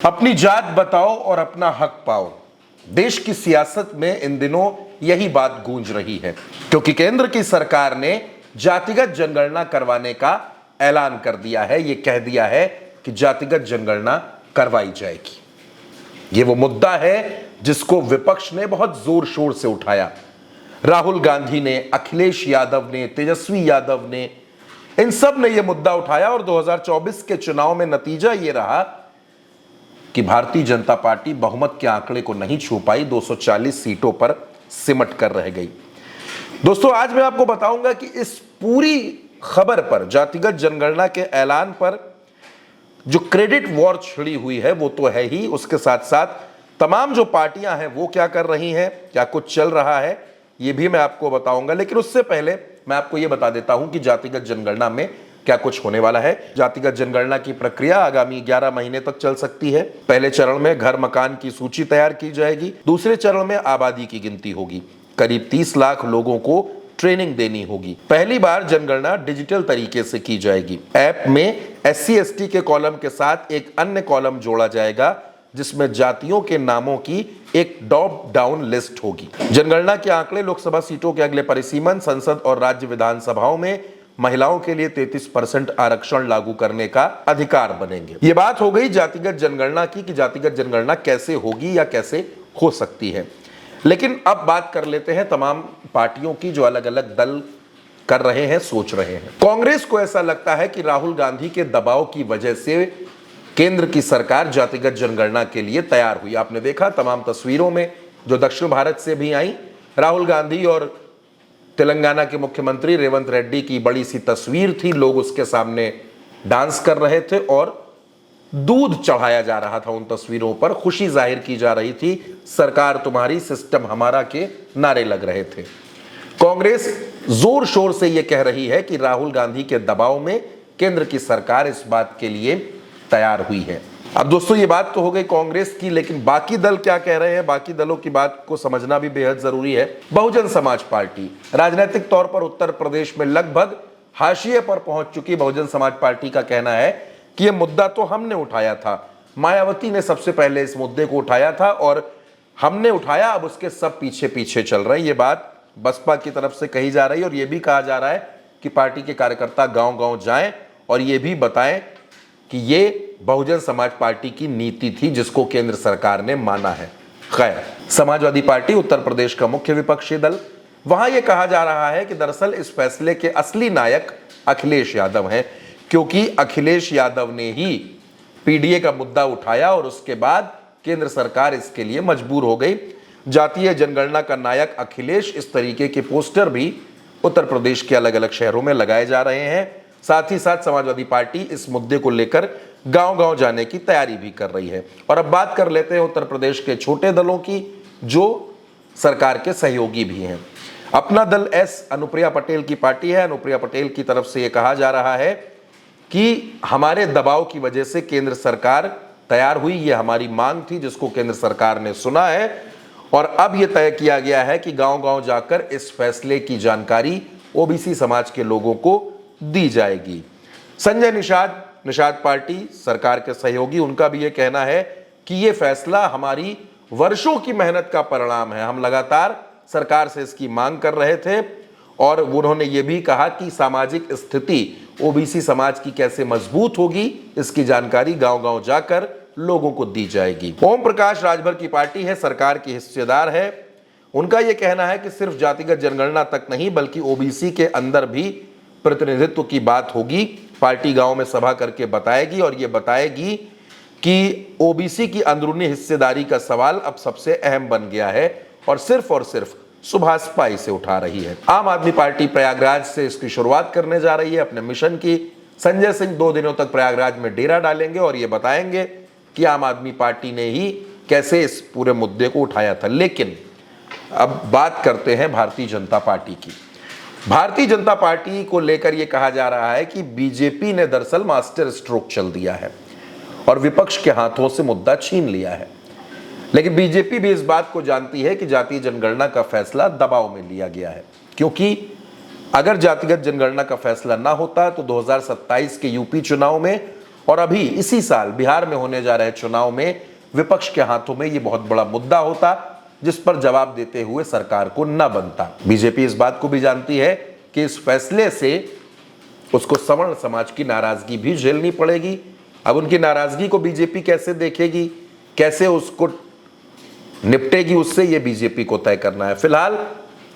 अपनी जात बताओ और अपना हक पाओ। देश की सियासत में इन दिनों यही बात गूंज रही है, क्योंकि केंद्र की सरकार ने जातिगत जनगणना करवाने का ऐलान कर दिया है। यह कह दिया है कि जातिगत जनगणना करवाई जाएगी। यह वो मुद्दा है जिसको विपक्ष ने बहुत जोर शोर से उठाया। राहुल गांधी ने, अखिलेश यादव ने, तेजस्वी यादव ने, इन सब ने यह मुद्दा उठाया और 2024 के चुनाव में नतीजा यह रहा कि भारतीय जनता पार्टी बहुमत के आंकड़े को नहीं छू पाई, 240 सीटों पर सिमट कर रह गई। दोस्तों, आज मैं आपको बताऊंगा कि इस पूरी खबर पर, जातिगत जनगणना के ऐलान पर जो क्रेडिट वॉर छिड़ी हुई है वो तो है ही, उसके साथ साथ तमाम जो पार्टियां हैं वो क्या कर रही हैं, क्या कुछ चल रहा है, ये भी मैं आपको बताऊंगा। लेकिन उससे पहले मैं आपको यह बता देता हूं कि जातिगत जनगणना में क्या कुछ होने वाला है। जातिगत जनगणना की प्रक्रिया आगामी 11 महीने तक चल सकती है। पहले चरण में घर मकान की सूची तैयार की जाएगी। दूसरे चरण में आबादी की गिनती होगी। करीब 30 लाख लोगों को ट्रेनिंग देनी होगी। पहली बार जनगणना डिजिटल तरीके से की जाएगी। ऐप में SC/ST के कॉलम के साथ एक अन्य कॉलम जोड़ा जाएगा जिसमें जातियों के नामों की एक ड्रॉप डाउन लिस्ट होगी। जनगणना के आंकड़े लोकसभा सीटों के अगले परिसीमन, संसद और राज्य विधानसभाओं में महिलाओं के लिए 33% आरक्षण लागू करने का अधिकार बनेंगे। ये बात हो गई जातिगत जनगणना की कि जातिगत जनगणना कैसे होगी या कैसे हो सकती है। लेकिन अब बात कर लेते हैं तमाम पार्टियों की जो अलग अलग दल कर रहे हैं, सोच रहे हैं। कांग्रेस को ऐसा लगता है कि राहुल गांधी के दबाव की वजह से केंद्र की सरकार जातिगत जनगणना के लिए तैयार हुई। आपने देखा तमाम तस्वीरों में जो दक्षिण भारत से भी आई, राहुल गांधी और तेलंगाना के मुख्यमंत्री रेवंत रेड्डी की बड़ी सी तस्वीर थी। लोग उसके सामने डांस कर रहे थे और दूध चढ़ाया जा रहा था उन तस्वीरों पर। खुशी जाहिर की जा रही थी, सरकार तुम्हारी, सिस्टम हमारा के नारे लग रहे थे। कांग्रेस जोर शोर से यह कह रही है कि राहुल गांधी के दबाव में केंद्र की सरकार इस बात के लिए तैयार हुई है। अब दोस्तों, ये बात तो हो गई कांग्रेस की, लेकिन बाकी दल क्या कह रहे हैं, बाकी दलों की बात को समझना भी बेहद जरूरी है। बहुजन समाज पार्टी राजनीतिक तौर पर उत्तर प्रदेश में लगभग हाशिए पर पहुंच चुकी बहुजन समाज पार्टी का कहना है कि यह मुद्दा तो हमने उठाया था, मायावती ने सबसे पहले इस मुद्दे को उठाया था और हमने उठाया, अब उसके सब पीछे पीछे चल रहे हैं। ये बात बसपा की तरफ से कही जा रही है और यह भी कहा जा रहा है कि पार्टी के कार्यकर्ता गांव गांव जाएं और यह भी बताएं कि ये बहुजन समाज पार्टी की नीति थी जिसको केंद्र सरकार ने माना है। खैर, समाजवादी पार्टी उत्तर प्रदेश का मुख्य विपक्षी दल, वहां यह कहा जा रहा है कि दरअसल इस फैसले के असली नायक अखिलेश यादव हैं, क्योंकि अखिलेश यादव ने ही PDA का मुद्दा उठाया और उसके बाद केंद्र सरकार इसके लिए मजबूर हो गई। जातीय जनगणना का नायक अखिलेश, इस तरीके के पोस्टर भी उत्तर प्रदेश के अलग अलग शहरों में लगाए जा रहे हैं। साथ ही साथ समाजवादी पार्टी इस मुद्दे को लेकर गांव-गांव जाने की तैयारी भी कर रही है। और अब बात कर लेते हैं उत्तर प्रदेश के छोटे दलों की जो सरकार के सहयोगी भी हैं। अपना दल अनुप्रिया पटेल की पार्टी है। अनुप्रिया पटेल की तरफ से यह कहा जा रहा है कि हमारे दबाव की वजह से केंद्र सरकार तैयार हुई, यह हमारी मांग थी जिसको केंद्र सरकार ने सुना है और अब यह तय किया गया है कि गांव-गांव जाकर इस फैसले की जानकारी OBC समाज के लोगों को दी जाएगी। संजय निषाद पार्टी सरकार के सहयोगी, उनका भी यह कहना है कि यह फैसला हमारी वर्षों की मेहनत का परिणाम है। हम लगातार सरकार से इसकी मांग कर रहे थे और उन्होंने यह भी कहा कि सामाजिक स्थिति OBC समाज की कैसे मजबूत होगी, इसकी जानकारी गांव-गांव जाकर लोगों को दी जाएगी। ओम प्रकाश राजभर की पार्टी है, सरकार की हिस्सेदार है। उनका यह कहना है कि सिर्फ जातिगत जनगणना तक नहीं बल्कि OBC के अंदर भी प्रतिनिधित्व की बात होगी। पार्टी गांव में सभा करके बताएगी और यह बताएगी कि OBC की अंदरूनी हिस्सेदारी का सवाल अब सबसे अहम बन गया है और सिर्फ सुभाषपा इसे उठा रही है। आम आदमी पार्टी प्रयागराज से इसकी शुरुआत करने जा रही है अपने मिशन की। संजय सिंह 2 दिनों तक प्रयागराज में डेरा डालेंगे और यह बताएंगे कि आम आदमी पार्टी ने ही कैसे इस पूरे मुद्दे को उठाया था। लेकिन अब बात करते हैं भारतीय जनता पार्टी की। भारतीय जनता पार्टी को लेकर यह कहा जा रहा है कि बीजेपी ने दरअसल मास्टर स्ट्रोक चल दिया है और विपक्ष के हाथों से मुद्दा छीन लिया है। लेकिन बीजेपी भी इस बात को जानती है कि जातीय जनगणना का फैसला दबाव में लिया गया है, क्योंकि अगर जातिगत जनगणना का फैसला ना होता तो 2027 के यूपी चुनाव में और अभी इसी साल बिहार में होने जा रहे चुनाव में विपक्ष के हाथों में यह बहुत बड़ा मुद्दा होता जिस पर जवाब देते हुए सरकार को न बनता। बीजेपी इस बात को भी जानती है कि इस फैसले से उसको सवर्ण समाज की नाराजगी भी झेलनी पड़ेगी। अब उनकी नाराजगी को बीजेपी कैसे देखेगी, कैसे उसको निपटेगी, उससे यह बीजेपी को तय करना है। फिलहाल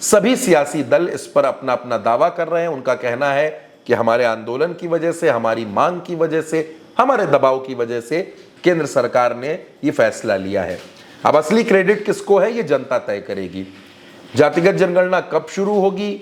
सभी सियासी दल इस पर अपना अपना दावा कर रहे हैं। उनका कहना है कि हमारे आंदोलन की वजह से, हमारी मांग की वजह से, हमारे दबाव की वजह से केंद्र सरकार ने यह फैसला लिया है। अब असली क्रेडिट किसको है ये जनता तय करेगी। जातिगत जनगणना कब शुरू होगी,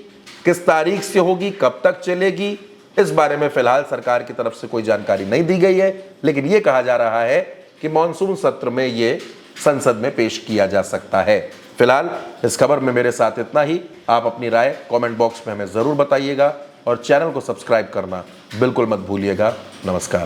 किस तारीख से होगी, कब तक चलेगी, इस बारे में फिलहाल सरकार की तरफ से कोई जानकारी नहीं दी गई है, लेकिन यह कहा जा रहा है कि मॉनसून सत्र में यह संसद में पेश किया जा सकता है। फिलहाल इस खबर में मेरे साथ इतना ही। आप अपनी राय कमेंट बॉक्स में हमें जरूर बताइएगा और चैनल को सब्सक्राइब करना बिल्कुल मत भूलिएगा। नमस्कार।